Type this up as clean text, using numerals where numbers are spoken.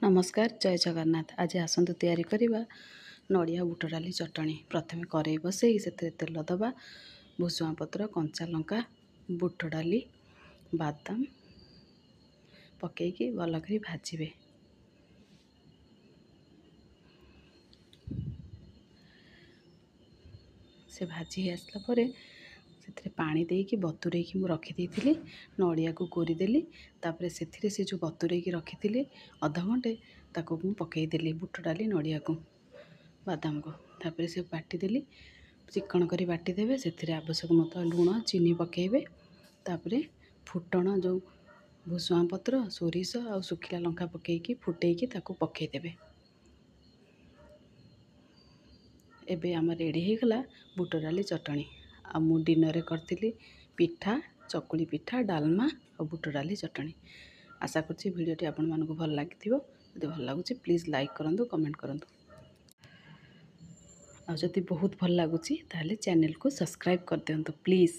नमस्कार जय जगन्नाथ। आज आसतु तैयारी करवा नड़िया बुट डाली चटणी। प्रथमे कड़ाई बसई से तेल दबा भुसुआ पत्र कंचा लंका बुट डाली बादाम पकईकी भल कर भाजबे। से भाजी आसला परे से पानी देकी बतुरे की मु रखी नड़िया को कोरीदेली। तापर से जो बतुरे की रखी अध घंटे ताको मु पकईदेली बुट डाली नड़िया को बादाम को। तापर से बाटीदेली चिकन करी बाटीदेवे। से आवश्यक मत लुण चीनी पकेबे। तापर फुटण जो भुसुआ पत्र सोरिष आ सुखिला लंका पकईकी फुटेकी ताको पकईदेवे। एबे आम रेडी हो गला बुट डाली चटणी। आ मु डिनर करती पिठा चकुली पिठा डालमा और बुट डाली चटणी। आशा करछि वीडियोटी आपण मानकु भल लागिथिबो। जदि भल लागुछि प्लीज लाइक करंतु कमेंट करंतु। आ जदि बहुत भल लागुछि ताले चैनल को सब्सक्राइब कर दियंतु प्लीज।